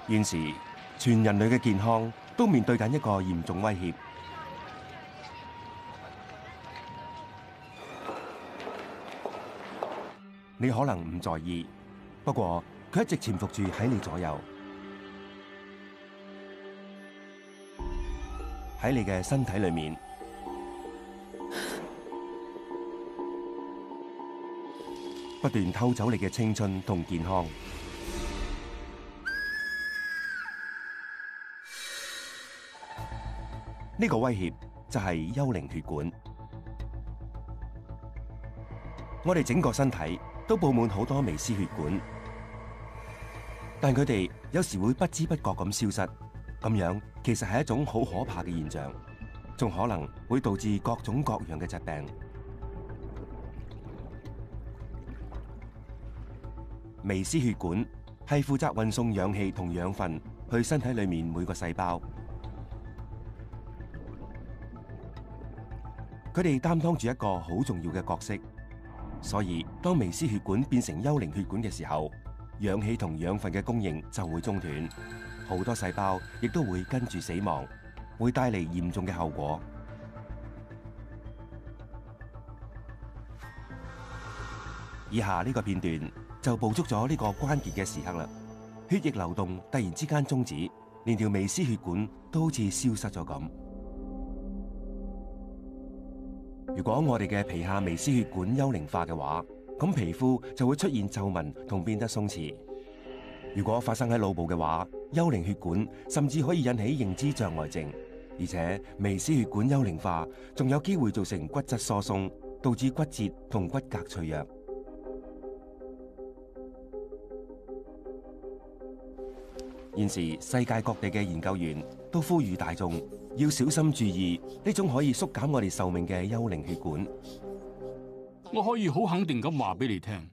現時全人類嘅健康都面對緊一個嚴重威脅。你可能唔在意，不過佢一直潛伏住喺你左右，喺你嘅身體裏面，不斷偷走你嘅青春同健康。呢個威脅就係幽靈血管。我哋整個身體都佈滿好多微絲血管，但佢哋有時會不知不覺咁消失，咁樣其實係一種好可怕嘅現象，仲可能會導致各種各樣嘅疾病。微絲血管係負責運送氧氣同養分去身體裏面每個細胞，佢哋擔當住一個好重要嘅角色。所以，當微絲血管變成幽靈血管嘅時候，氧氣同養分嘅供應就會中斷，好多細胞亦都會跟住死亡，會帶嚟嚴重嘅後果。以下呢個片段就捕捉咗呢個關鍵嘅時刻啦。血液流動突然之間終止，連條微絲血管都好似消失咗咁。如果我哋嘅皮下微絲血管幽靈化嘅話，咁皮膚就會出現皺紋同變得鬆弛。如果發生喺腦部嘅話，幽靈血管甚至可以引起認知障礙症，而且微絲血管幽靈化仲有機會造成骨質疏鬆，導致骨折同骨骼脆弱。現時世界各地嘅研究員都呼籲大眾要小心注意呢種可以縮減我哋壽命嘅幽靈血管。我可以好肯定咁話俾你聽，呢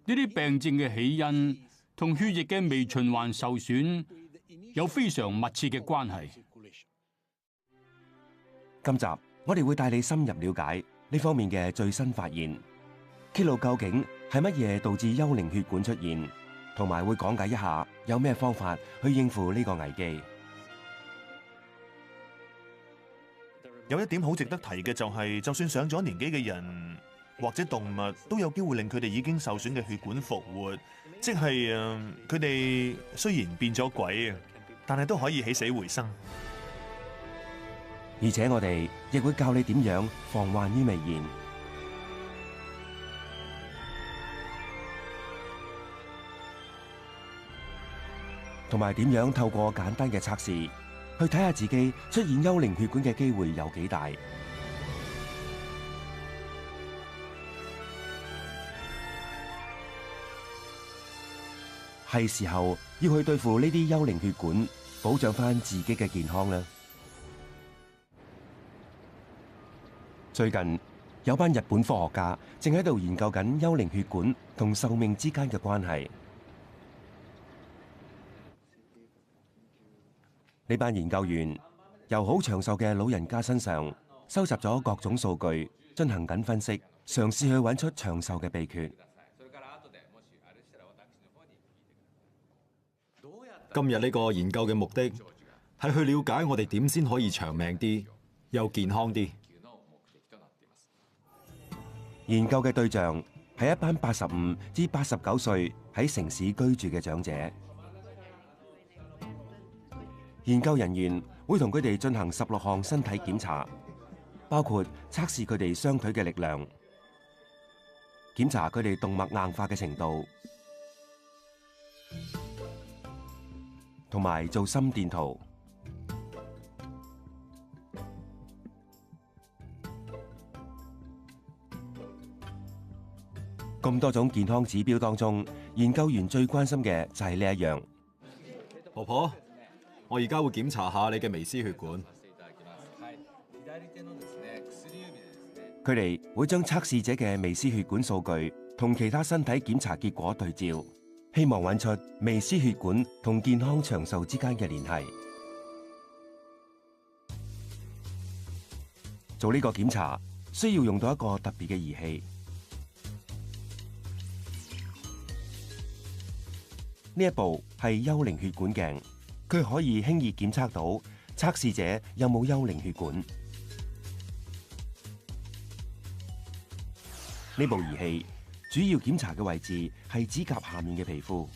啲病症嘅起因同血液嘅微循環受損有非常密切嘅關係。今集我哋會帶你深入了解呢方面嘅最新發現，揭露究竟係乜嘢導致幽靈血管出現，同埋會講解一下有咩方法去應付呢個危機。有一點好值得提嘅就係，就算上咗年紀嘅人或者動物，都有機會令佢哋已經受損嘅血管復活，即係佢哋雖然變咗鬼，但係都可以起死回生。而且我哋亦會教你點樣防患於未然，同埋點樣透過簡單嘅測試去睇下自己出現幽靈血管嘅機會有幾大。係時候要去對付呢啲幽靈血管，保障翻自己嘅健康啦。最近有班日本科學家正喺度研究緊幽靈血管同壽命之間嘅關係。呢班研究員由好長壽嘅老人家身上收集咗各種數據，進行緊分析，嘗試去揾出長壽嘅秘訣。今日呢個研究嘅目的係去了解我哋點先可以長命啲又健康啲。研究嘅對象係一班85至89歲喺城市居住嘅長者。研究人員會同佢哋進行16項身體檢查，包括測試佢哋雙腿嘅力量，檢查佢哋動脈硬化嘅程度，同埋做心電圖。咁多種健康指標當中，研究員最關心嘅就係呢一樣。婆婆，我而家會檢查下你嘅微絲血管。佢哋會將測試者嘅微絲血管數據同其他身體檢查結果對照，希望揾出微絲血管同健康長壽之間嘅聯繫。做呢個檢查需要用到一個特別嘅儀器。呢一部係幽靈血管鏡，佢可以輕易檢測到測試者有冇幽靈血管。呢部儀器主要檢查嘅位置係指甲下面嘅皮膚，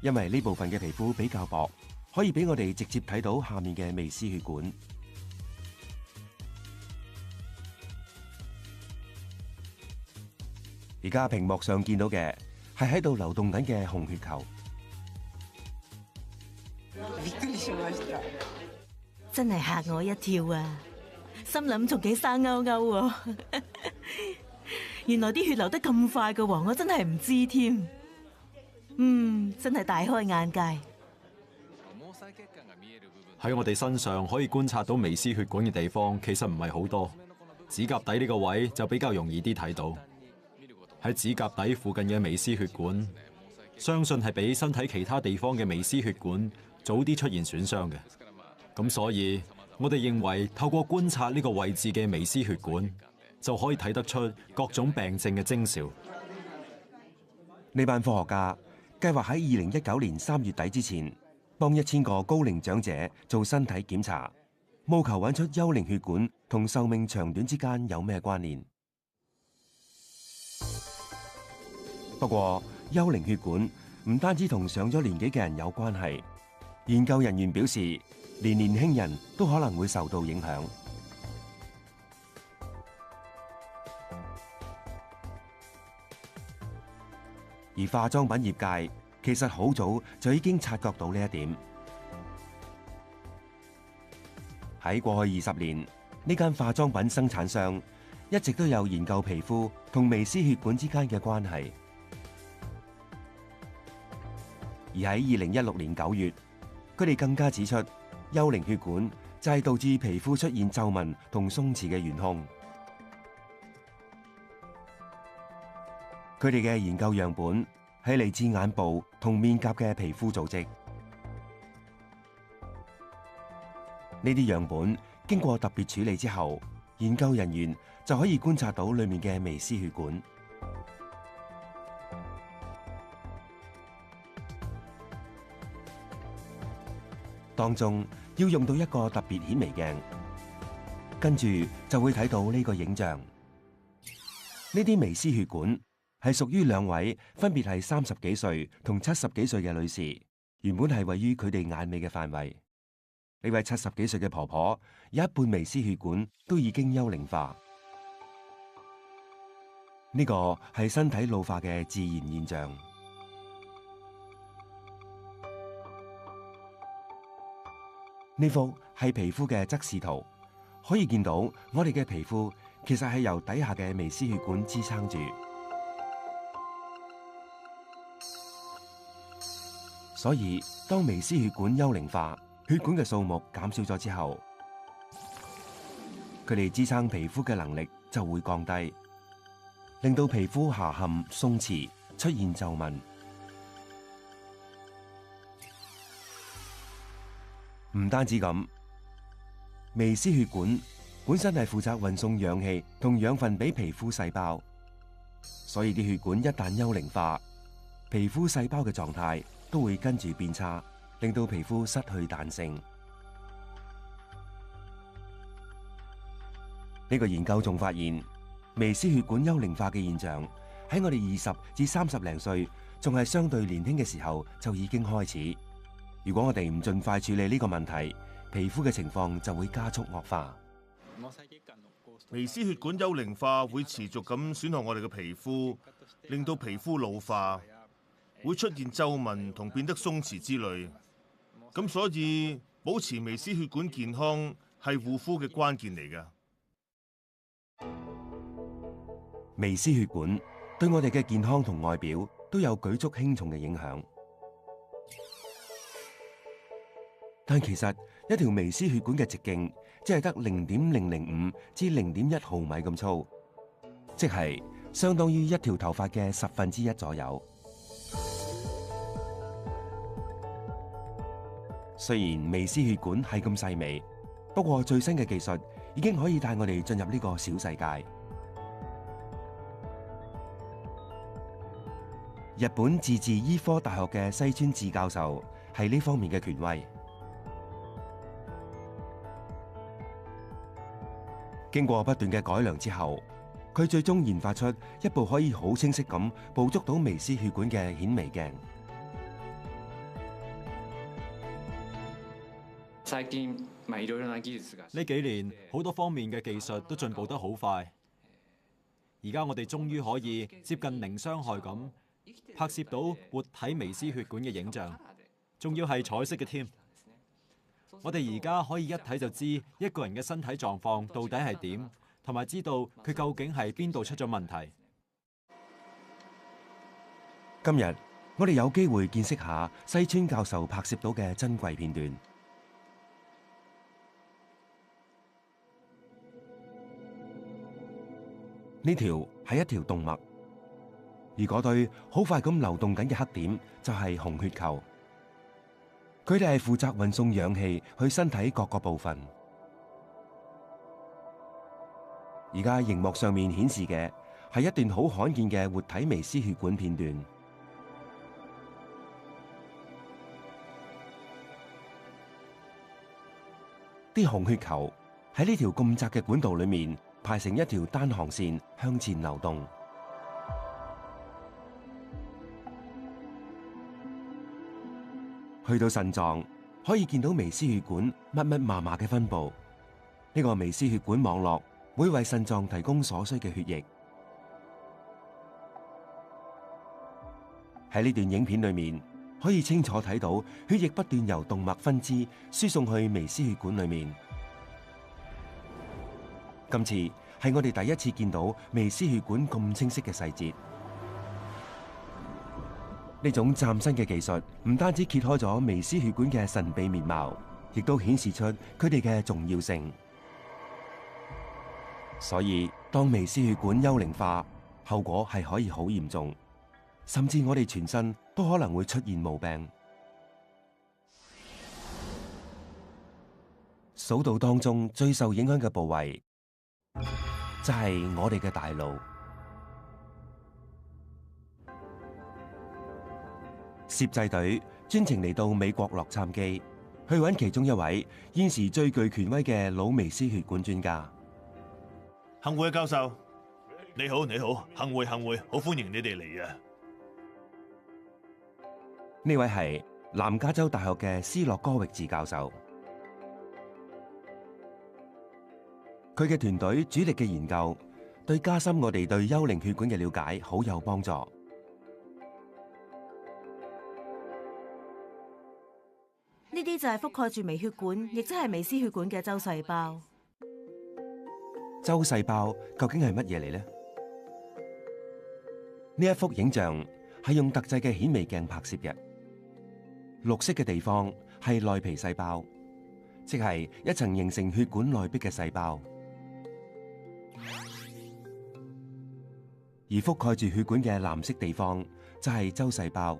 因為呢部分嘅皮膚比較薄，可以俾我哋直接睇到下面嘅微絲血管。而家屏幕上見到嘅係喺度流動緊嘅紅血球，真係嚇我一跳啊！心諗仲幾生勾勾喎，原來啲血流得咁快嘅喎，我真係唔知添。真係大開眼界。喺我哋身上可以觀察到微絲血管嘅地方，其實唔係好多。指甲底呢個位就比較容易啲睇到。喺指甲底附近嘅微絲血管，相信係比身體其他地方嘅微絲血管早啲出現損傷嘅。咁所以，我哋認為透過觀察呢個位置嘅微絲血管，就可以睇得出各種病症嘅徵兆。呢班科學家計劃喺2019年3月底之前，幫1000個高齡長者做身體檢查，務求揾出幽靈血管同壽命長短之間有咩關聯。不過，幽靈血管唔單止同上咗年紀嘅人有關係，研究人員表示，連年輕人都可能會受到影響。而化妝品業界其實好早就已經察覺到呢一點。喺過去20年，呢間化妝品生產商一直都有研究皮膚同微絲血管之間嘅關係。而喺2016年9月，佢哋更加指出，幽靈血管就係導致皮膚出現皺紋同鬆弛嘅元兇。佢哋嘅研究樣本係嚟自眼部同面頰嘅皮膚組織。呢啲樣本經過特別處理之後，研究人員就可以觀察到裡面嘅微絲血管。當中要用到一個特別顯微鏡，跟住就會睇到呢個影像。呢啲微絲血管係屬於2位分別係30幾歲同70幾歲嘅女士，原本係位於佢哋眼尾嘅範圍。呢位70幾歲嘅婆婆有一半微絲血管都已經幽靈化，呢個係身體老化嘅自然現象。呢幅係皮膚嘅側視圖，可以見到我哋嘅皮膚其實係由底下嘅微絲血管支撐住，所以當微絲血管幽靈化，血管嘅數目減少咗之後，佢哋支撐皮膚嘅能力就會降低，令到皮膚下陷鬆弛，出現皺紋。唔單止咁，微絲血管本身係負責運送氧氣同養分俾皮膚細胞，所以啲血管一旦幽靈化，皮膚細胞嘅狀態都會跟住變差，令到皮膚失去彈性。呢個研究仲發現，微絲血管幽靈化嘅現象喺我哋20至30零歲，仲係相對年輕嘅時候就已經開始。如果我哋唔盡快處理呢個問題，皮膚嘅情況就會加速惡化。微絲血管幽靈化會持續咁損害我哋嘅皮膚，令到皮膚老化，會出現皺紋同變得鬆弛之類。咁所以保持微絲血管健康係護膚嘅關鍵嚟㗎。微絲血管對我哋嘅健康同外表都有舉足輕重嘅影響。但其實一條微絲血管嘅直徑只係得0.005至0.1毫米咁粗，即係相當於一條頭髮嘅1/10左右。雖然微絲血管係咁細微，不過最新嘅技術已經可以帶我哋進入呢個小世界。日本自治醫科大學嘅西村智教授係呢方面嘅權威。經過不斷嘅改良之後，佢最終研發出一部可以好清晰咁捕捉到微絲血管嘅顯微鏡。呢幾年好多方面嘅技術都進步得好快，而家我哋終於可以接近零傷害咁拍攝到活體微絲血管嘅影像，仲要係彩色嘅添。我哋而家可以一睇就知一個人嘅身體狀況到底係點，同埋知道佢究竟係邊度出咗問題。今日我哋有機會見識下西村教授拍攝到嘅珍貴片段。呢條係一條動脈，而嗰對好快咁流動緊嘅黑點就係紅血球。佢哋係負責運送氧氣去身體各個部分。而家熒幕上面顯示嘅係一段好罕見嘅活體微絲血管片段。啲紅血球喺呢條咁窄嘅管道裏面排成一條單航線向前流動。去到腎臟，可以見到微絲血管密密麻麻嘅分布。呢個微絲血管網絡會為腎臟提供所需嘅血液。喺呢段影片裏面，可以清楚睇到血液不斷由動脈分支輸送去微絲血管裏面。今次係我哋第一次見到微絲血管咁清晰嘅細節。呢種嶄新嘅技術唔單止揭開咗微絲血管嘅神秘面貌，亦都顯示出佢哋嘅重要性。所以，當微絲血管幽靈化，後果係可以好嚴重，甚至我哋全身都可能會出現毛病。數到當中最受影響嘅部位，就係我哋嘅大腦。攝製隊專程嚟到美國洛杉磯，去揾其中一位現時最具權威嘅腦微絲血管專家。幸會教授，你好，你好，幸會，好歡迎你哋嚟啊！呢位係南加州大學嘅斯諾戈域治教授，佢嘅團隊主力嘅研究對加深我哋對幽靈血管嘅了解好有幫助。呢啲就係覆蓋住微血管，亦即係微絲血管嘅周細胞。周細胞究竟係乜嘢嚟呢？呢一幅影像係用特製嘅顯微鏡拍攝嘅。綠色嘅地方係內皮細胞，即係一層形成血管內壁嘅細胞。而覆蓋住血管嘅藍色地方就係周細胞。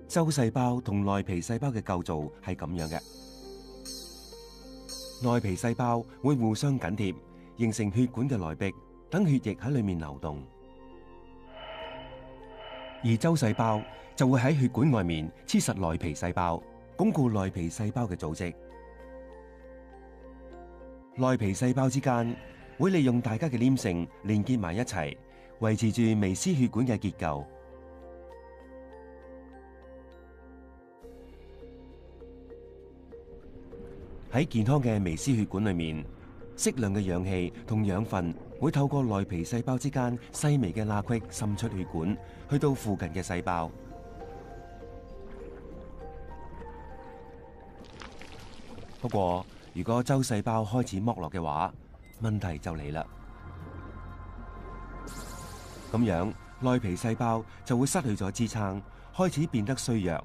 周細胞同內皮細胞嘅構造係咁樣嘅。內皮細胞會互相緊貼，形成血管嘅內壁，等血液喺裏面流動。而周細胞就會喺血管外面黐實內皮細胞，鞏固內皮細胞嘅組織。內皮細胞之間會利用大家嘅黏性連結埋一齊，維持住微絲血管嘅結構。喺健康嘅微絲血管裏面，適量嘅氧氣同養分會透過內皮細胞之間細微嘅罅隙滲出血管，去到附近嘅細胞。不過，如果周細胞開始剝落嘅話，問題就嚟啦。咁樣，內皮細胞就會失去咗支撐，開始變得衰弱。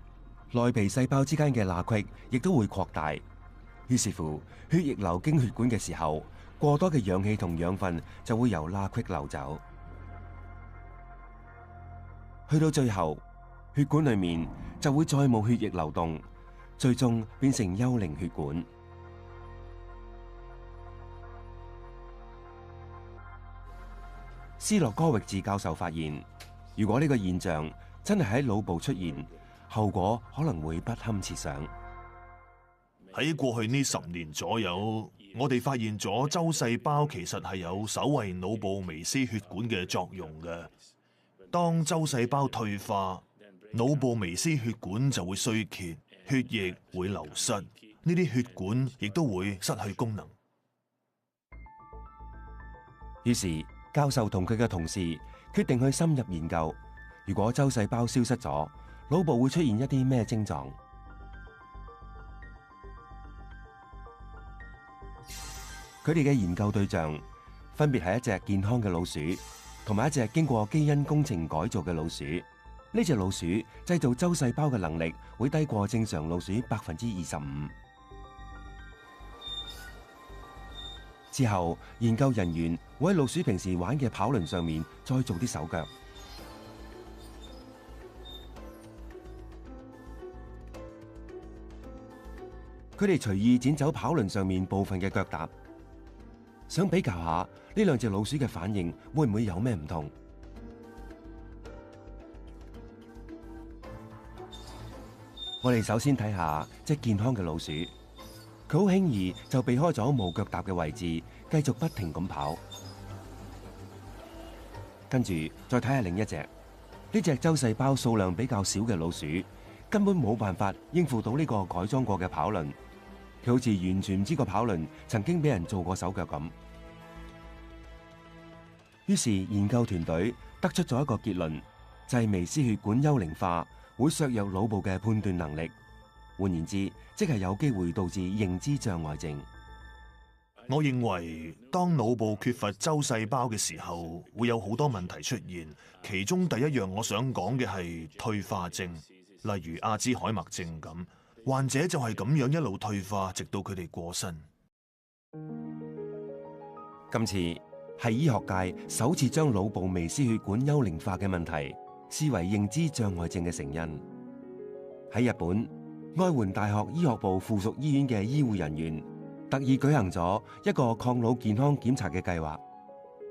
內皮細胞之間嘅罅隙亦都會擴大。於是乎，血液流經血管嘅時候，過多嘅氧氣同養分就會由罅隙流走，去到最後，血管裏面就會再冇血液流動，最終變成幽靈血管。斯洛戈域治教授發現，如果呢個現象真係喺腦部出現，後果可能會不堪設想。喺過去呢10年左右，我哋發現咗周細胞其實係有守衛腦部微絲血管嘅作用嘅。當周細胞退化，腦部微絲血管就會衰竭，血液會流失，呢啲血管亦都會失去功能。於是教授同佢嘅同事決定去深入研究，如果周細胞消失咗，腦部會出現一啲咩症狀？佢哋嘅研究對象分別係一隻健康嘅老鼠，同埋一隻經過基因工程改造嘅老鼠。呢隻老鼠製造周細胞嘅能力會低過正常老鼠25%。之後，研究人員會喺老鼠平時玩嘅跑輪上面再做啲手腳。佢哋隨意剪走跑輪上面部分嘅腳踏，想比較下呢兩隻老鼠嘅反應會唔會有咩唔同。我哋首先睇下隻健康嘅老鼠，佢好輕易就避開咗冇腳踏嘅位置，繼續不停咁跑。跟住再睇下另一隻，呢隻周細胞數量比較少嘅老鼠，根本冇辦法應付到呢個改裝過嘅跑輪。佢好似完全唔知個跑輪曾經俾人做過手腳咁。於是研究團隊得出咗一個結論，就係微絲血管幽靈化會削弱腦部嘅判斷能力。換言之，即係有機會導致認知障礙症。我認為當腦部缺乏周細胞嘅時候，會有好多問題出現。其中第一樣我想講嘅係退化症，例如阿茲海默症咁。患者就係咁樣一路退化，直到佢哋過身。今次係醫學界首次將腦部微絲血管幽靈化嘅問題視為認知障礙症嘅成因。喺日本，愛媛大學醫學部附屬醫院嘅醫護人員特意舉行咗一個抗腦健康檢查嘅計劃，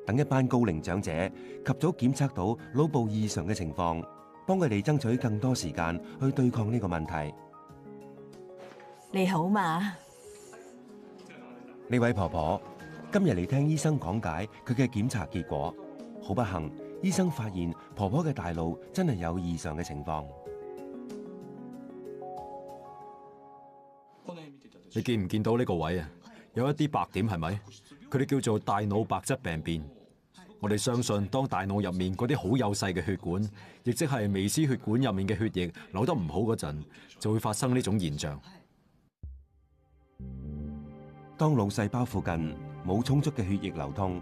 等一班高齡長者及早檢測到腦部異常嘅情況，幫佢哋爭取更多時間去對抗呢個問題。你好嘛？呢位婆婆今日嚟聽醫生講解佢嘅檢查結果，好不幸，醫生發現婆婆嘅大腦真係有異常嘅情況。你見唔見到呢個位啊？有一啲白點係咪？佢哋叫做大腦白質病變。我哋相信，當大腦入面嗰啲好幼細嘅血管，亦即係微絲血管入面嘅血液流得唔好嗰陣，就會發生呢種現象。當腦細胞附近冇充足嘅血液流通，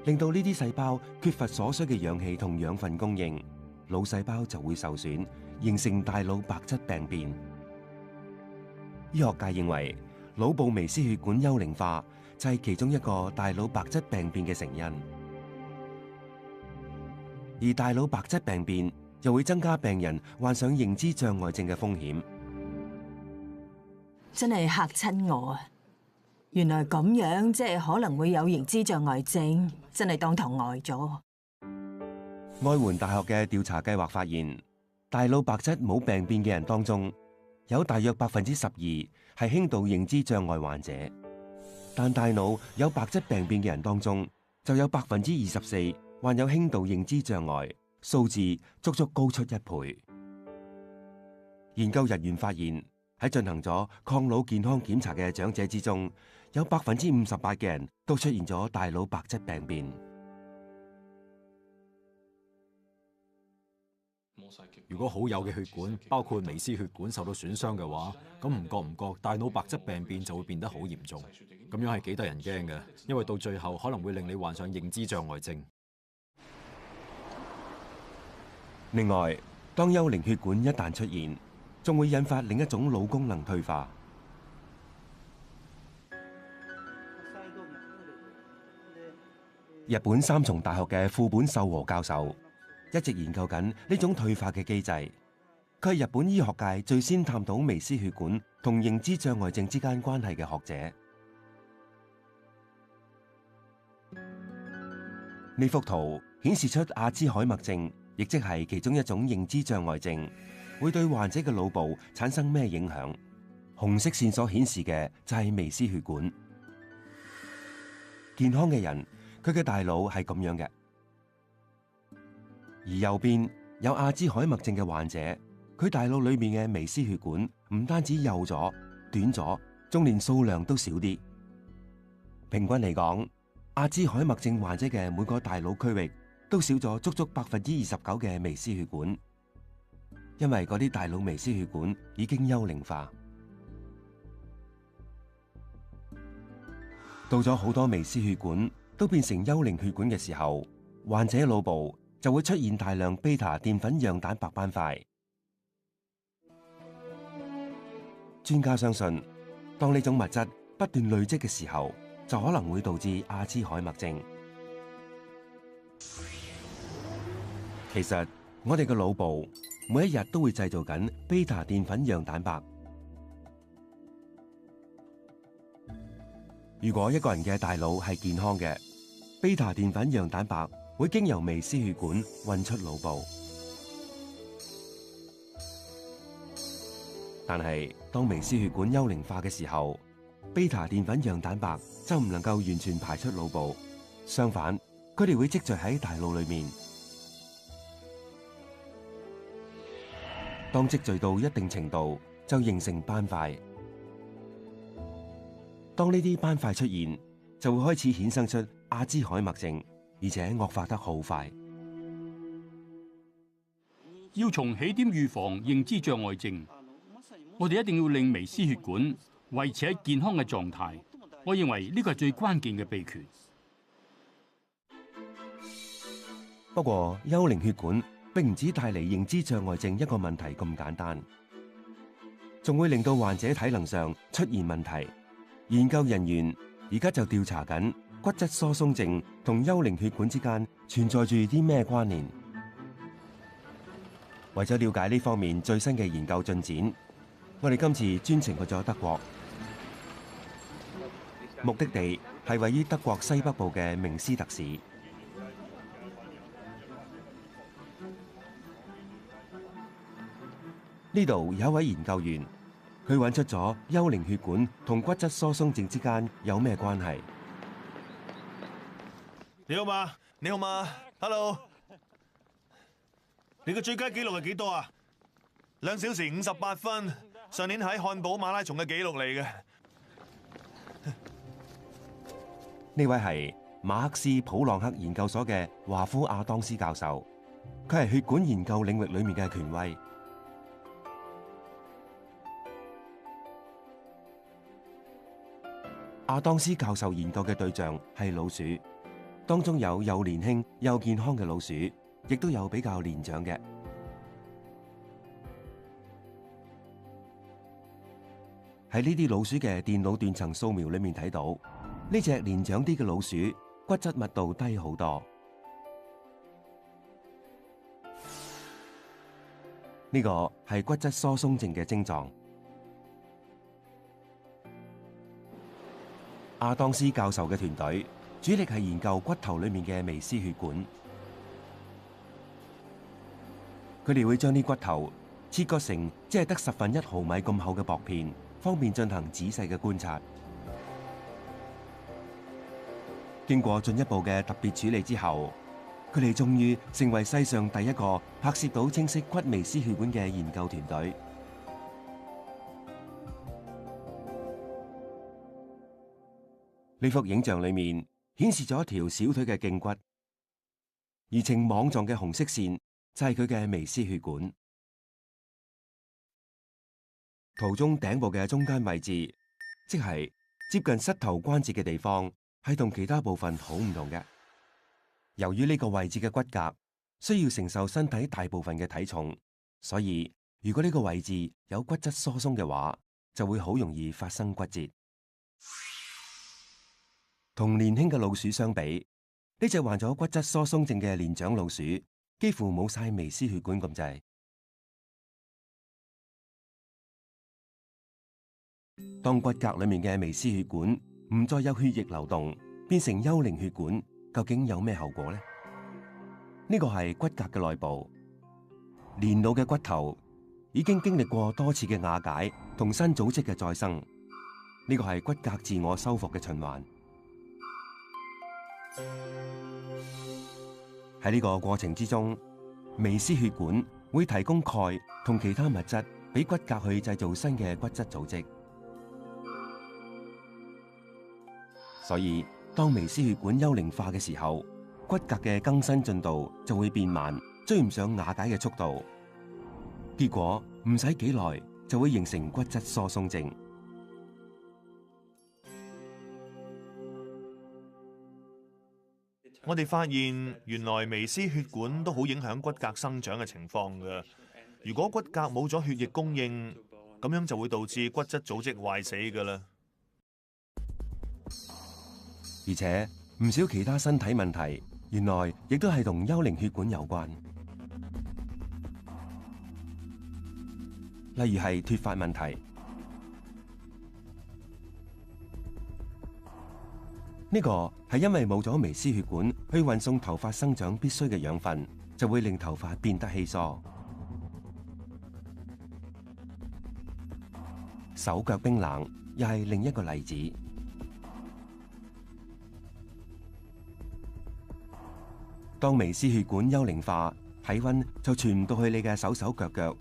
令到呢啲細胞缺乏所需嘅氧氣同養分供應，腦細胞就會受損，形成大腦白質病變。醫學界認為，腦部微絲血管幽靈化就係其中一個大腦白質病變嘅成因，而大腦白質病變又會增加病人患上認知障礙症嘅風險。真係嚇親我啊！原來咁樣即係可能會有認知障礙症，真係當堂呆咗。愛媛大學嘅調查計劃發現，大腦白質冇病變嘅人當中，有大約12%係輕度認知障礙患者，但大腦有白質病變嘅人當中，就有24%患有輕度認知障礙，數字足足高出1倍。研究人員發現，喺進行咗抗腦健康檢查嘅長者之中，有58%嘅人都出現咗大腦白質病變。如果好幼嘅血管，包括微絲血管受到損傷嘅話，咁唔覺大腦白質病變就會變得好嚴重。咁樣係幾得人驚嘅，因為到最後可能會令你患上認知障礙症。另外，當幽靈血管一旦出現，仲會引發另一種腦功能退化。日本三重大學嘅副本秀和教授一直研究緊呢種退化嘅機制。佢係日本醫學界最先探討微絲血管同認知障礙症之間關係嘅學者。呢幅圖顯示出阿茲海默症，亦即係其中一種認知障礙症，會對患者嘅腦部產生咩影響？紅色線所顯示嘅就係微絲血管。健康嘅人，佢嘅大腦係咁樣嘅，而右邊有阿茲海默症嘅患者，佢大腦裏面嘅微絲血管唔單止幼咗、短咗，仲連數量都少啲。平均嚟講，阿茲海默症患者嘅每個大腦區域都少咗足足29%嘅微絲血管，因為嗰啲大腦微絲血管已經幽靈化。到咗好多微絲血管都變成幽靈血管嘅時候，患者腦部就會出現大量 β 澱粉樣蛋白斑塊。專家相信，當呢種物質不斷累積嘅時候，就可能會導致阿茲海默症。其實我哋嘅腦部每一日都會製造緊 β 澱粉樣蛋白。如果一個人嘅大腦係健康嘅，β 澱粉樣蛋白會經由微絲血管運出腦部。但係當微絲血管幽靈化嘅時候，β 澱粉樣蛋白就唔能夠完全排出腦部，相反，佢哋會積聚喺大腦裏面。當積聚到一定程度，就形成斑塊。當呢啲斑塊出現，就會開始衍生出阿茲海默症，而且惡化得好快。要從起點預防認知障礙症，我哋一定要令微絲血管維持喺健康嘅狀態。我認為呢個係最關鍵嘅秘訣。不過，幽靈血管並唔止帶嚟認知障礙症一個問題咁簡單，仲會令到患者體能上出現問題。研究人員而家就調查緊骨質疏鬆症同幽靈血管之間存在住啲咩關聯。為咗了解呢方面最新嘅研究進展，我哋今次專程去咗德國，目的地係位於德國西北部嘅明斯特市。呢度有一位研究員，佢揾出咗幽靈血管同骨質疏鬆症之間有咩關係。你好嘛？你好嘛 ？Hello， 你嘅最佳紀錄係幾多啊？2小時58分，上年喺漢堡馬拉松嘅紀錄嚟嘅。呢位係馬克斯普朗克研究所嘅華夫亞當斯教授，佢係血管研究領域裏面嘅權威。亞當斯教授研究嘅對象係老鼠，當中有又年輕又健康嘅老鼠，亦都有比較年長嘅。喺呢啲老鼠嘅電腦斷層掃描裏面睇到，呢隻年長啲嘅老鼠骨質密度低好多。呢個係骨質疏鬆症嘅症狀。亞當斯教授嘅團隊主力係研究骨頭裏面嘅微絲血管，佢哋會將啲骨頭切割成只係得1/10毫米咁厚嘅薄片，方便進行仔細嘅觀察。經過進一步嘅特別處理之後，佢哋終於成為世上第一個拍攝到清晰骨微絲血管嘅研究團隊。呢幅影像裏面顯示咗一條小腿嘅脛骨，而呈網狀嘅紅色線就係佢嘅微絲血管。圖中頂部嘅中間位置，即係接近膝頭關節嘅地方，係同其他部分好唔同嘅。由於呢個位置嘅骨骼需要承受身體大部分嘅體重，所以如果呢個位置有骨質疏鬆嘅話，就會好容易發生骨折。同年輕嘅老鼠相比，呢隻患咗骨質疏鬆症嘅年長老鼠幾乎冇晒微絲血管咁滯。當骨骼裏面嘅微絲血管唔再有血液流動，變成幽靈血管，究竟有咩後果呢？呢個係骨骼嘅內部，年老嘅骨頭已經經歷過多次嘅瓦解同新組織嘅再生，呢個係骨骼自我修復嘅循環。喺呢個過程之中，微絲血管會提供鈣同其他物質俾骨骼去製造新嘅骨質組織。所以，當微絲血管幽靈化嘅時候，骨骼嘅更新進度就會變慢，追唔上瓦解嘅速度。結果唔使幾耐就會形成骨質疏鬆症。我哋發現原來微絲血管都好影響骨骼生長嘅情況㗎。如果骨骼冇咗血液供應，咁樣就會導致骨質組織壞死㗎啦。而且唔少其他身體問題，原來亦都係同幽靈血管有關。例如係脫髮問題，呢個係因為冇咗微絲血管去運送頭髮生長必須嘅養分，就會令頭髮變得稀疏。手腳冰冷又係另一個例子。當微絲血管幽靈化，體溫就傳唔到去你嘅手手腳腳，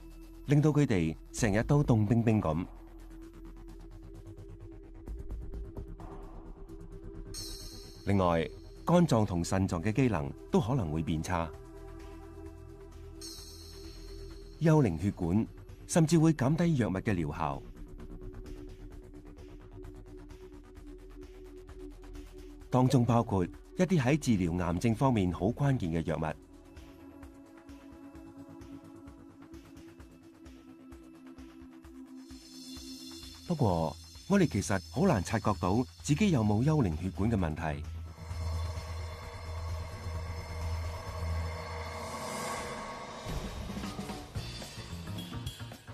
令到佢哋成日都凍冰冰咁。另外，肝臟同腎臟嘅機能都可能會變差。幽靈血管甚至會減低藥物嘅療效。當中包括一啲喺治療癌症方面好關鍵嘅藥物。不過，我哋其實好難察覺到自己有冇幽靈血管嘅問題。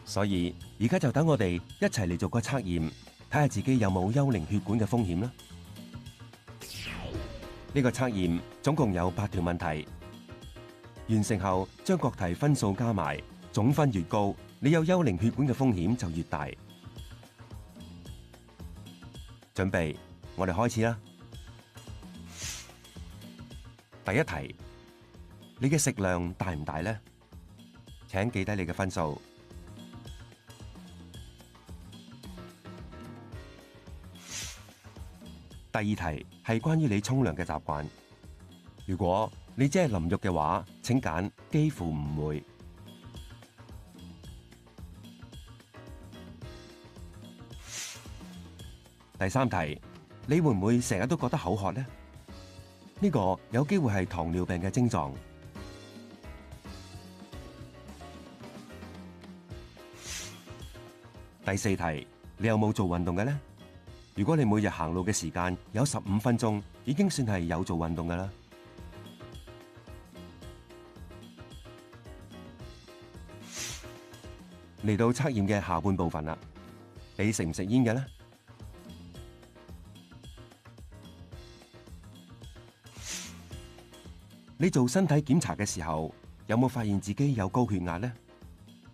所以，而家就等我哋一齊嚟做個測驗，睇下自己有冇幽靈血管嘅風險啦。呢個測驗總共有8條問題，完成後將各題分數加埋，總分越高，你有幽靈血管嘅風險就越大。準備，我哋開始啦。第一題，你嘅食量大唔大呢？請記低你嘅分數。第二題係關於你沖涼嘅習慣。如果你只係淋浴嘅話，請揀幾乎唔會。第三題，你會唔會成日都覺得口渴呢？呢個有機會係糖尿病嘅症狀。第四題，你有冇做運動嘅呢？如果你每日行路嘅時間有15分鐘，已經算係有做運動㗎喇。嚟到測驗嘅下半部分啦，你食唔食煙嘅呢？你做身體檢查嘅時候，有冇發現自己有高血壓呢？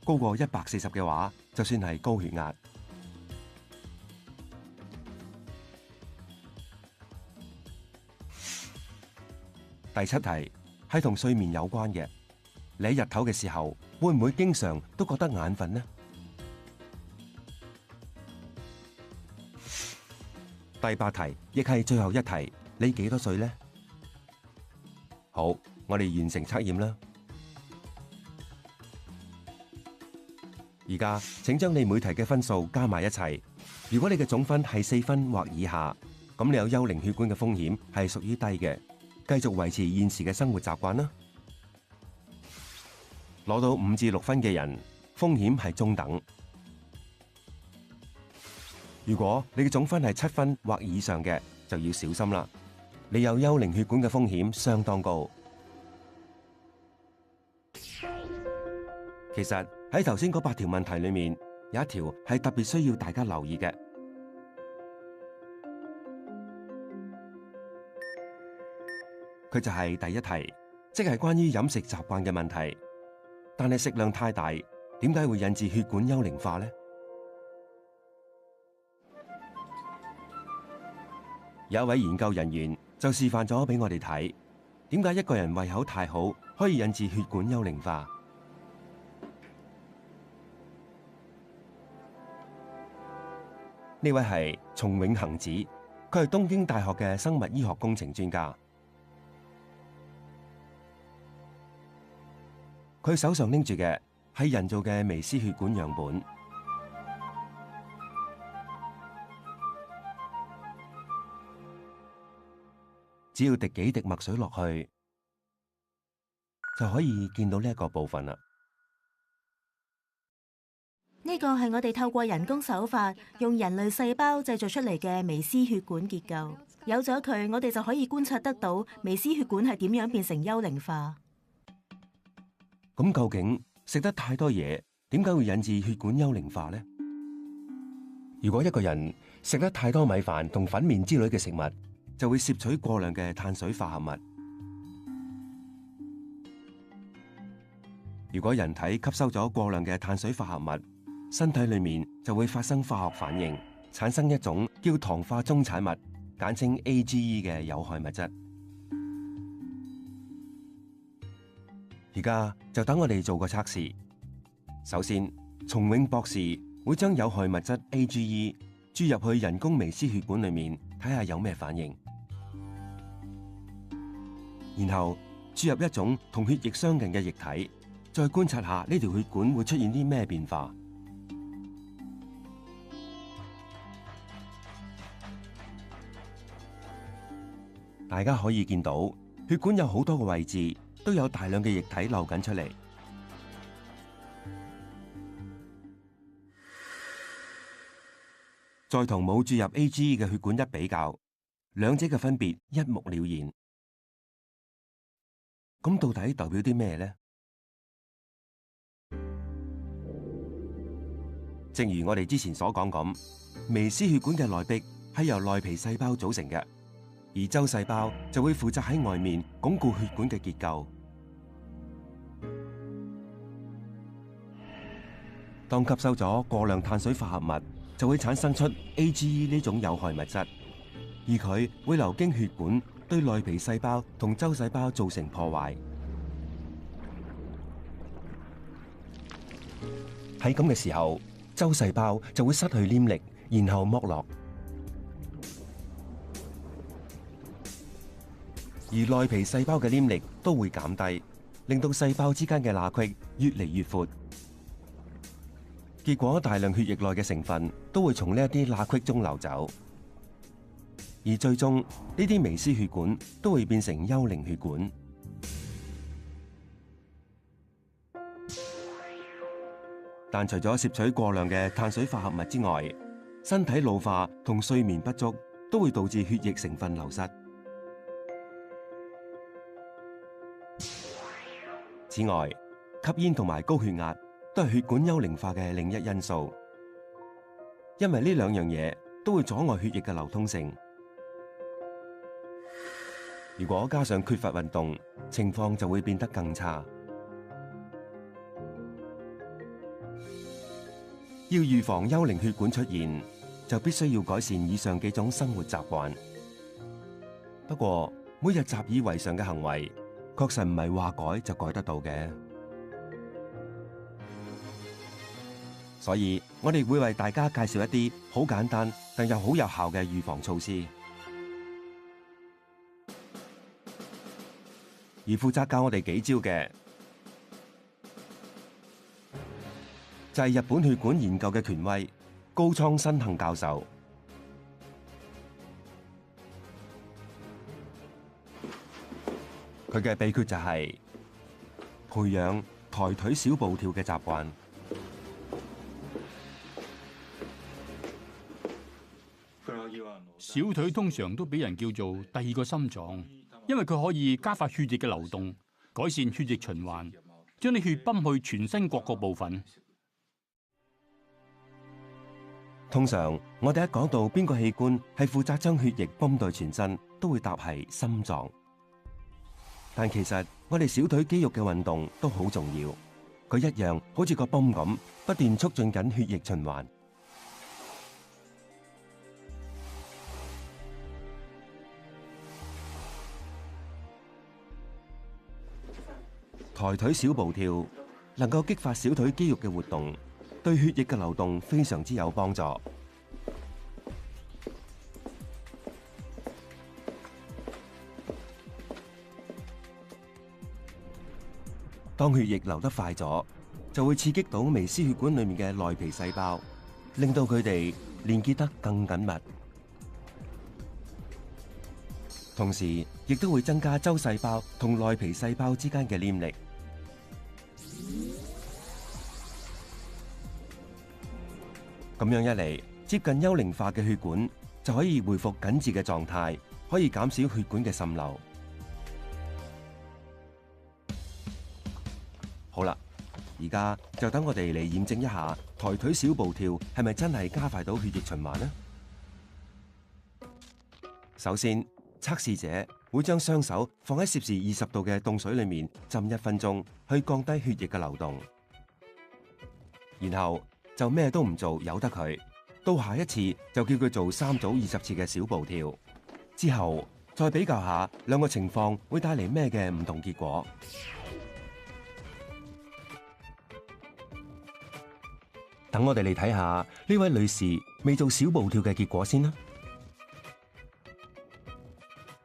高過140嘅話，就算係高血壓。第七題係同睡眠有關嘅，你喺日頭嘅時候會唔會經常都覺得眼瞓呢？第8題亦係最後一題，你幾多歲呢？好，我哋完成測驗啦。而家請將你每題嘅分數加埋一齊，如果你嘅總分係4分或以下，咁你有幽靈血管嘅風險係屬於低嘅。繼續維持現時嘅生活習慣啦。攞到5至6分嘅人，風險係中等。如果你嘅總分係7分或以上嘅，就要小心啦。你有幽靈血管嘅風險相當高。其實喺頭先嗰8條問題裏面，有一條係特別需要大家留意嘅。佢就係第一題，即係關於飲食習慣嘅問題。但係食量太大，點解會引致血管幽靈化呢？有一位研究人員就示範咗俾我哋睇，點解一個人胃口太好可以引致血管幽靈化。呢位係松永恒子，佢係東京大學嘅生物醫學工程專家。佢手上拎住嘅係人造嘅微絲血管樣本。只要滴幾滴墨水落去，就可以見到呢一個部分啦。呢個係我哋透過人工手法，用人類細胞製造出嚟嘅微絲血管結構。有咗佢，我哋就可以觀察得到微絲血管係點樣變成幽靈化。咁究竟食得太多嘢，點解會引致血管幽靈化呢？如果一個人食得太多米飯同粉麵之類嘅食物，就會攝取過量嘅碳水化合物。如果人體吸收咗過量嘅碳水化合物，身體裏面就會發生化學反應，產生一種叫糖化終產物，簡稱 AGE 嘅有害物質。而家就等我哋做個測試。首先，松永博士會將有害物質 AGE 注入去人工微絲血管裏面，睇下有咩反應。然後注入一種同血液相近嘅液體，再觀察下呢條血管會出現啲咩變化。大家可以見到，血管有好多個位置都有大量嘅液體流緊出嚟。再同冇注入 AGE 嘅血管一比較，兩者嘅分別一目了然。咁到底代表啲咩呢？正如我哋之前所講咁，微絲血管嘅內壁係由內皮細胞組成嘅，而周細胞就會負責喺外面鞏固血管嘅結構。當吸收咗過量碳水化合物，就會產生出 AGE 呢種有害物質，而佢會流經血管，對內皮細胞同周細胞造成破壞。喺咁嘅時候，周細胞就會失去黏力，然後剝落。而內皮細胞嘅黏力都會減低，令到細胞之間嘅罅隙越嚟越闊。結果大量血液內嘅成分都會從呢一啲罅隙中流走。而最終呢啲微絲血管都會變成幽靈血管。但除咗攝取過量嘅碳水化合物之外，身體老化同睡眠不足都會導致血液成分流失。此外，吸煙同埋高血壓都係血管幽靈化嘅另一因素，因為呢兩樣嘢都會阻礙血液嘅流通性。如果加上缺乏運動，情況就會變得更差。要預防幽靈血管出現，就必須要改善以上幾種生活習慣。不過，每日習以為常嘅行為，確實唔係話改就改得到嘅。所以，我哋會為大家介紹一啲好簡單但又好有效嘅預防措施。而負責教我哋幾招嘅，就係日本血管研究嘅權威高倉新幸教授。佢嘅秘訣就係培養抬腿小步跳嘅習慣。小腿通常都俾人叫做第二個心臟，因為佢可以加快血液嘅流動，改善血液循環，將啲血泵去全身各個部分。通常我哋一講到邊個器官係負責將血液泵到全身，都會答係心臟。但其實我哋小腿肌肉嘅運動都好重要，佢一樣好似個泵咁，不斷促進緊血液循環。抬腿小步跳能夠激發小腿肌肉嘅活動，對血液嘅流動非常之有幫助。當血液流得快咗，就會刺激到微絲血管裏面嘅內皮細胞，令到佢哋連結得更緊密。同時，亦都會增加周細胞同內皮細胞之間嘅黏力。咁樣一嚟，接近幽靈化嘅血管就可以恢復緊緻嘅狀態，可以減少血管嘅滲漏。好啦，而家就等我哋嚟驗證一下抬腿小步跳係咪真係加快到血液循環呢？首先，測試者會將雙手放喺攝氏20度嘅凍水裏面浸1分鐘，去降低血液嘅流動。然後就咩都唔做，由得佢。到下一次就叫佢做3組20次嘅小步跳。之後再比較下兩個情況會帶嚟咩嘅唔同結果。等我哋嚟睇下呢位女士未做小步跳嘅結果先啦。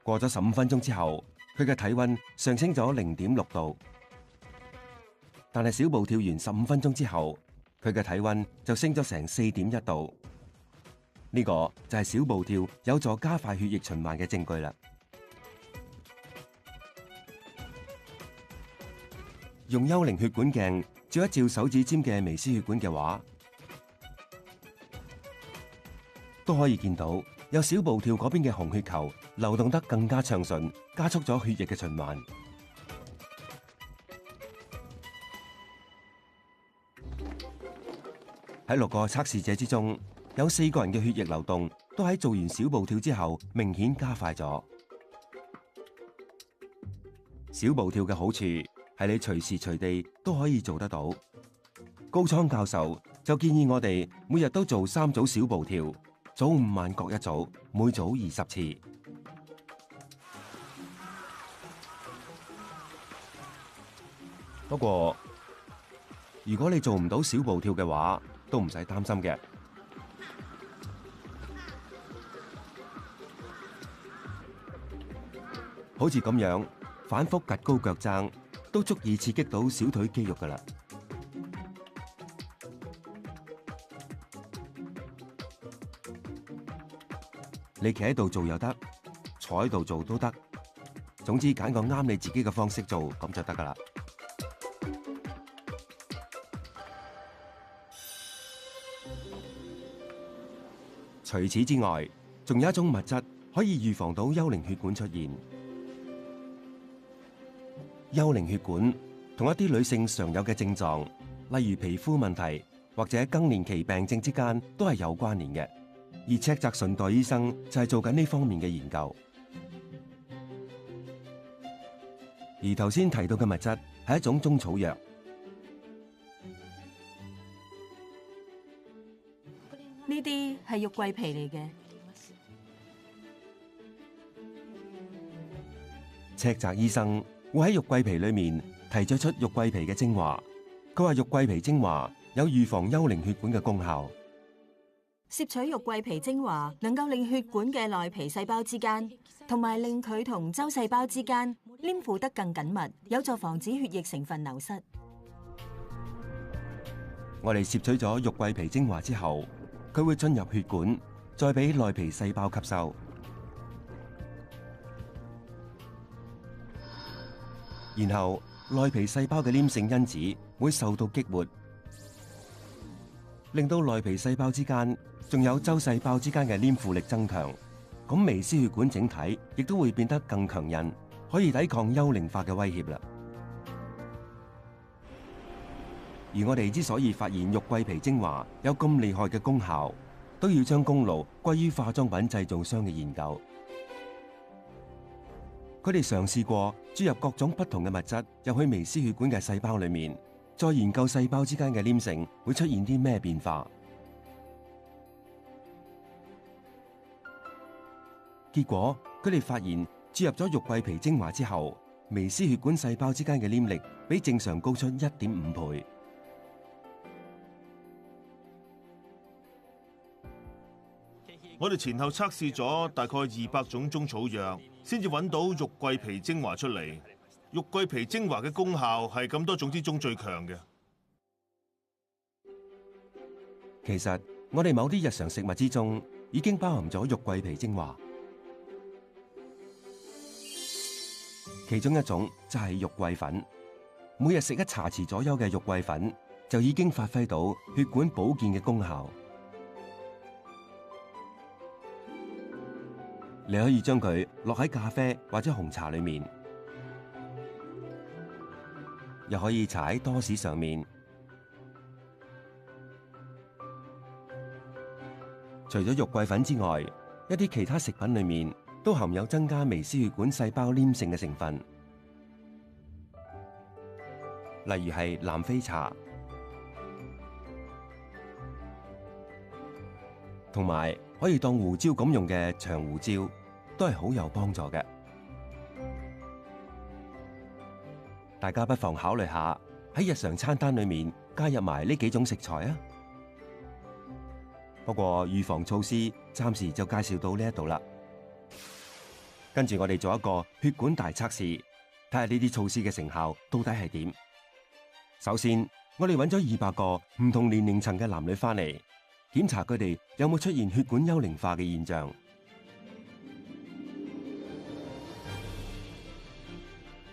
過咗15分鐘之後，佢嘅體溫上升咗0.6度，但係小步跳完15分鐘之後，佢嘅體溫就升咗成4.1度。呢個就係小步跳有助加快血液循環嘅證據啦。用幽靈血管鏡照一照手指尖嘅微絲血管嘅話，都可以見到有小步跳嗰邊嘅紅血球流動得更加暢順，加速咗血液嘅循環。喺6個測試者之中，有4個人嘅血液流動都喺做完小步跳之後明顯加快咗。小步跳嘅好處係你隨時隨地都可以做得到。高倉教授就建議我哋每日都做3組小步跳，早午晚各一組，每組20次。不過，如果你做唔到小步跳嘅話，都唔使擔心嘅。好似咁樣反覆趌高腳踭，都足以刺激到小腿肌肉㗎喇。你企喺度做又得，坐喺度做都得，總之揀個啱你自己嘅方式做，咁就得㗎喇。除此之外，仲有一種物質可以預防到幽靈血管出現。幽靈血管同一啲女性常有嘅症狀，例如皮膚問題或者更年期病症之間，都係有關聯嘅。而赤澤順代醫生就係做緊呢方面嘅研究。而頭先提到嘅物質係一種中草藥。呢啲係肉桂皮嚟嘅。赤澤醫生會喺肉桂皮裏面提取出肉桂皮嘅精華。佢話肉桂皮精華有預防幽靈血管嘅功效。攝取肉桂皮精華能夠令血管嘅內皮細胞之間，同埋令佢同周細胞之間黏附得更緊密，有助防止血液成分流失。我哋攝取咗肉桂皮精華之後，佢會進入血管，再俾內皮細胞吸收。然後內皮細胞嘅黏性因子會受到激活，令到內皮細胞之間仲有周細胞之間嘅黏附力增強。咁微絲血管整體亦都會變得更強韌，可以抵抗幽靈化嘅威脅啦。而我哋之所以發現肉桂皮精華有咁厲害嘅功效，都要將功勞歸於化妝品製造商嘅研究。佢哋嘗試過注入各種不同嘅物質入去微絲血管嘅細胞裏面，再研究細胞之間嘅黏性會出現啲咩變化。結果佢哋發現，注入咗玉桂皮精華之後，微絲血管細胞之間嘅黏力比正常高出1.5倍。我哋前後測試咗大概200種中草藥，先至揾到玉桂皮精華出嚟。玉桂皮精華嘅功效係咁多種之中最強嘅。其實我哋某啲日常食物之中已經包含咗玉桂皮精華，其中一種就係玉桂粉。每日食一茶匙左右嘅玉桂粉，就已經發揮到血管保健嘅功效。你可以將佢落喺咖啡或者紅茶裏面，又可以搽喺多士上面。除咗玉桂粉之外，一啲其他食品裏面都含有增加微絲血管細胞黏性嘅成分，例如係南非茶，同埋可以當胡椒咁用嘅長胡椒，都係好有幫助嘅。大家不妨考慮下喺日常餐單裏面加入埋呢幾種食材啊！不過預防措施暫時就介紹到呢一度啦。跟住我哋做一個血管大測試，睇下呢啲措施嘅成效到底係點。首先，我哋揾咗200個唔同年齡層嘅男女翻嚟，檢查佢哋有冇出現血管幽靈化嘅現象。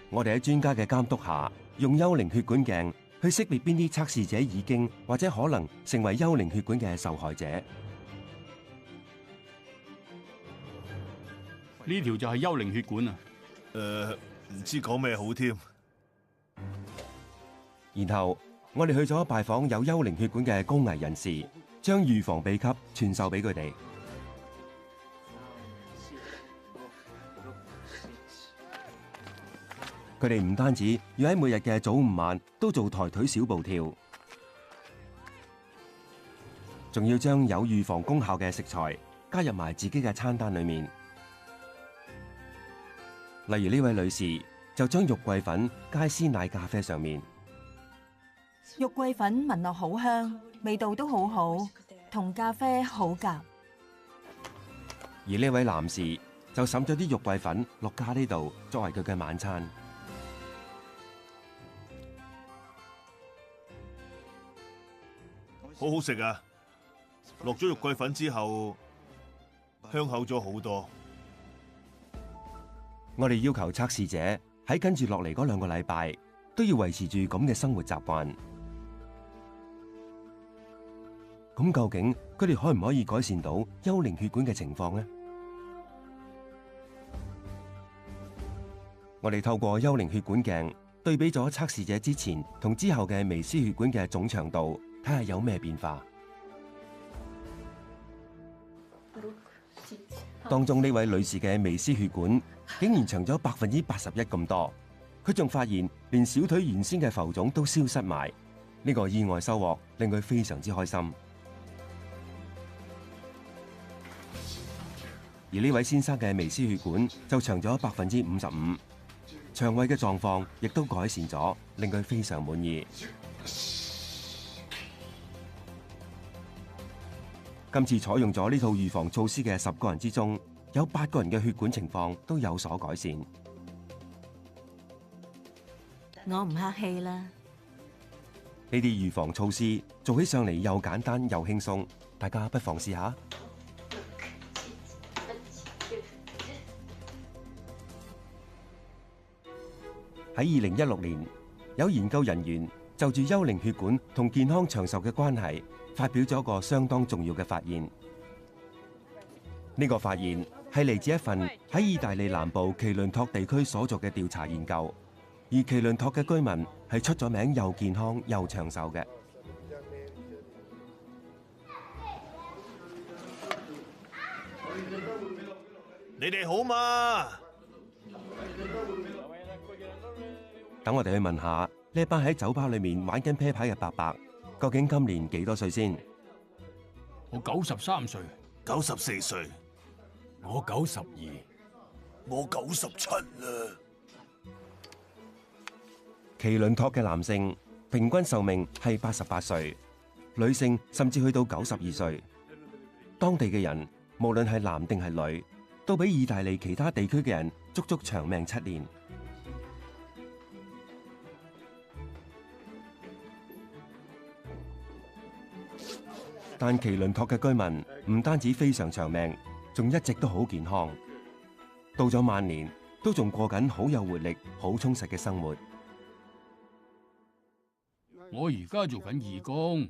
我哋喺專家嘅監督下，用幽靈血管鏡去識別邊啲測試者已經或者可能成為幽靈血管嘅受害者。呢條就係幽靈血管啊！唔知講咩好添。然後我哋去咗拜訪有幽靈血管嘅高危人士，將預防秘笈傳授俾佢哋。佢哋唔單止要喺每日嘅早午晚都做抬腿小步跳，仲要將有預防功效嘅食材加入埋自己嘅餐單裏面。例如呢位女士就將玉桂粉加喺鮮奶咖啡上面。玉桂粉聞落好香，味道都好好，同咖啡好夾。而呢位男士就滲咗啲玉桂粉落咖喱度，作為佢嘅晚餐。好好食啊！落咗玉桂粉之後，香口咗好多。我哋要求測試者喺跟住落嚟嗰2個禮拜都要維持住咁嘅生活習慣。咁究竟佢哋可唔可以改善到幽靈血管嘅情況呢？我哋透過幽靈血管鏡對比咗測試者之前同之後嘅微絲血管嘅總長度，睇下有咩變化。當中呢位女士嘅微絲血管竟然長咗81%咁多，佢仲發現連小腿原先嘅浮腫都消失埋。呢個意外收穫令佢非常之開心。而呢位先生嘅微絲血管就長咗55%，腸胃嘅狀況亦都改善咗，令佢非常滿意。今次採用咗呢套預防措施嘅10個人之中，有8個人嘅血管情況都有所改善。我唔客氣啦。呢啲預防措施做起上嚟又簡單又輕鬆，大家不妨試下。喺2016年，有研究人員就住幽靈血管同健康長壽嘅關係，發表咗一個相當重要嘅發現。呢個發現係嚟自一份喺意大利南部奇倫托地區所做嘅調查研究，而奇倫托嘅居民係出咗名又健康又長壽嘅。你哋好嘛？等我哋去問下呢一班喺酒吧裏面玩緊啤牌嘅伯伯，究竟今年幾多歲先？我93歲， 94歲，我92，我97啦。麒麟托嘅男性平均壽命係88歲，女性甚至去到92歲。當地嘅人無論係男定係女，都比意大利其他地區嘅人足足長命7年。但麒麟托嘅居民唔單止非常長命，仲一直都好健康，到咗晚年都仲過緊好有活力、好充實嘅生活。我而家做緊義工，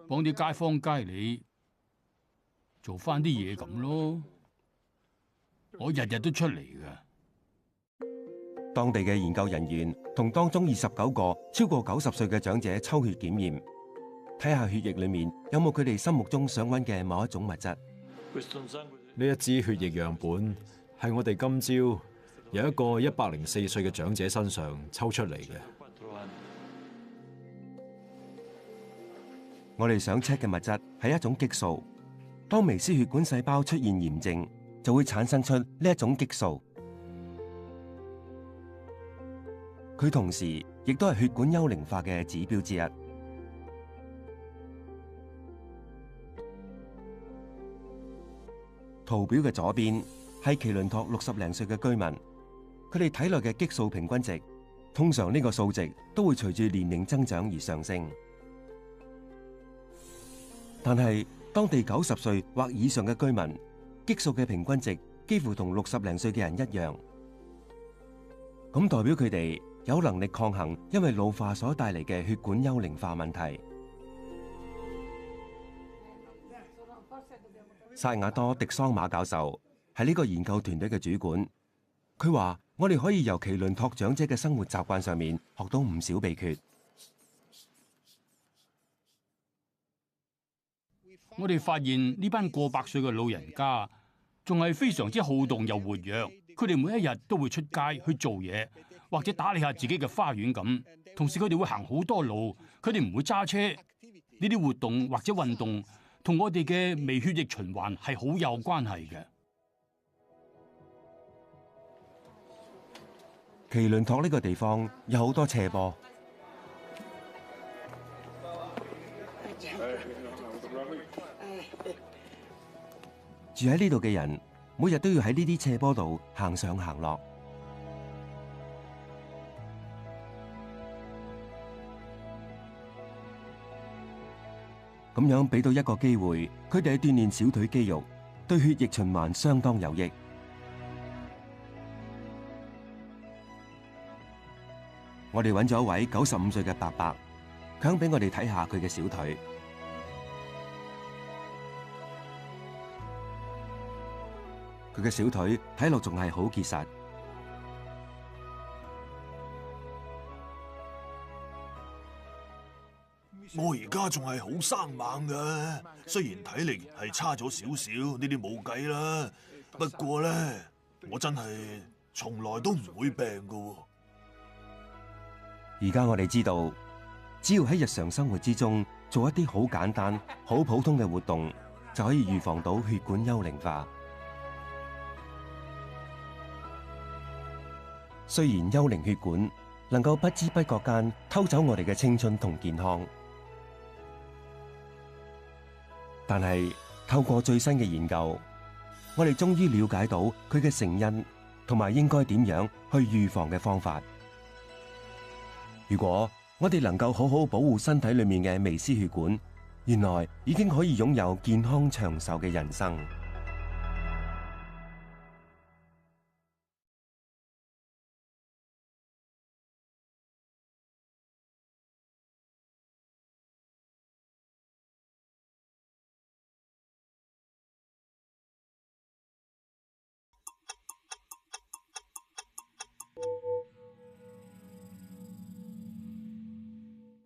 幫啲街坊街里做翻啲嘢咁咯。我日日都出嚟嘅。當地嘅研究人員同當中29個超過90歲嘅長者抽血檢驗，睇下血液裏面有冇佢哋心目中想揾嘅某一種物質。呢一支血液樣本係我哋今朝由一個104歲嘅長者身上抽出嚟嘅。我哋想 check 嘅物質係一種激素，當微絲血管細胞出現炎症，就會產生出呢一種激素。佢同時亦都係血管幽靈化嘅指標之一。圖表嘅左邊係麒麟托60零歲嘅居民，佢哋體內嘅激素平均值，通常呢個數值都會隨住年齡增長而上升。但係當地90歲或以上嘅居民，激素嘅平均值幾乎同60零歲嘅人一樣，咁代表佢哋有能力抗衡因為老化所帶嚟嘅血管幽靈化問題。薩亞多·迪桑馬教授係呢個研究團隊嘅主管，佢話：我哋可以由麒麟托長者嘅生活習慣上面學到唔少秘訣。我哋發現呢班過百歲嘅老人家仲係非常之好動又活躍，佢哋每一日都會出街去做嘢，或者打理下自己嘅花園咁。同時佢哋會行好多路，佢哋唔會揸車。呢啲活動或者運動同我哋嘅微血液循環係好有關係嘅。麒麟托呢個地方有好多斜坡，住喺呢度嘅人每日都要喺呢啲斜坡度行上行落。咁樣俾到一個機會，佢哋去鍛煉小腿肌肉，對血液循環相當有益。我哋揾咗一位95歲嘅伯伯，想俾我哋睇下佢嘅小腿。佢嘅小腿睇落仲係好結實。我而家仲係好生猛㗎，雖然體力係差咗少少，呢啲冇計啦。不過咧，我真係從來都唔會病㗎。而家我哋知道，只要喺日常生活之中做一啲好簡單、好普通嘅活動，就可以預防到血管幽靈化。雖然幽靈血管能夠不知不覺間偷走我哋嘅青春同健康，但係透過最新嘅研究，我哋終於了解到佢嘅成因同埋應該點樣去預防嘅方法。如果我哋能夠好好保護身體裏面嘅微絲血管，原來已經可以擁有健康長壽嘅人生。